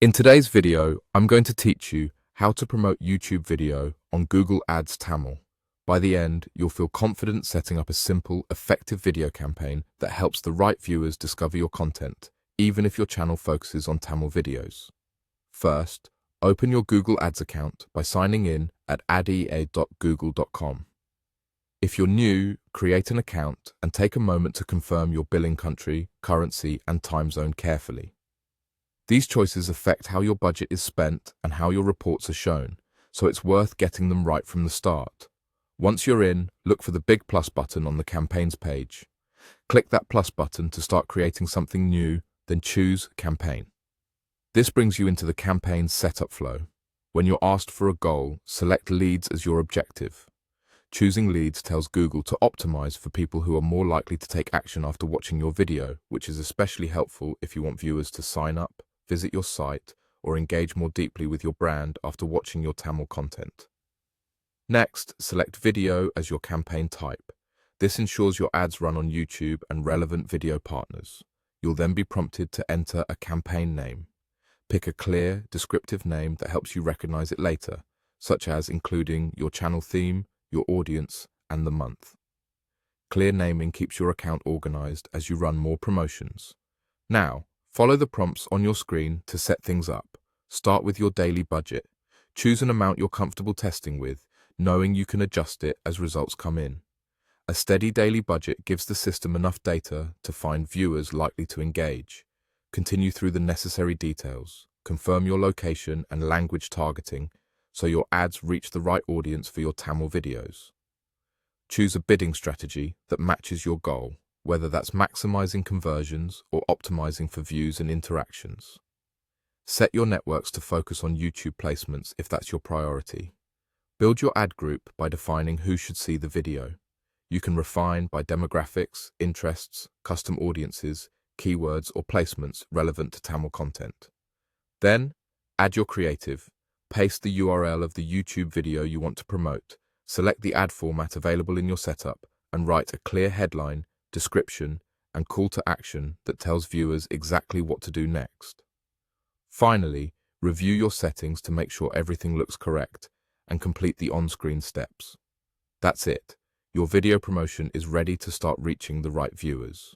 In today's video, I'm going to teach you how to promote YouTube video on Google Ads Tamil. By the end, you'll feel confident setting up a simple, effective video campaign that helps the right viewers discover your content, even if your channel focuses on Tamil videos. First, open your Google Ads account by signing in at advertise.google.com. If you're new, create an account and take a moment to confirm your billing country, currency, and time zone carefully. These choices affect how your budget is spent and how your reports are shown, so it's worth getting them right from the start. Once you're in, look for the big plus button on the campaigns page. Click that plus button to start creating something new, then choose Campaign. This brings you into the campaign setup flow. When you're asked for a goal, select Leads as your objective. Choosing leads tells Google to optimize for people who are more likely to take action after watching your video, which is especially helpful if you want viewers to sign up, visit your site, or engage more deeply with your brand after watching your Tamil content. Next, select video as your campaign type. This ensures your ads run on YouTube and relevant video partners. You'll then be prompted to enter a campaign name. Pick a clear, descriptive name that helps you recognize it later, such as including your channel theme, your audience, and the month. Clear naming keeps your account organized as you run more promotions. Now, follow the prompts on your screen to set things up. Start with your daily budget. Choose an amount you're comfortable testing with, knowing you can adjust it as results come in. A steady daily budget gives the system enough data to find viewers likely to engage. Continue through the necessary details. Confirm your location and language targeting so your ads reach the right audience for your Tamil videos. Choose a bidding strategy that matches your goal, whether that's maximizing conversions or optimizing for views and interactions. Set your networks to focus on YouTube placements if that's your priority. Build your ad group by defining who should see the video. You can refine by demographics, interests, custom audiences, keywords, or placements relevant to Tamil content. Then, add your creative. Paste the URL of the YouTube video you want to promote. Select the ad format available in your setup and write a clear headline, description, and call to action that tells viewers exactly what to do next. Finally, review your settings to make sure everything looks correct and complete the on-screen steps. That's it. Your video promotion is ready to start reaching the right viewers.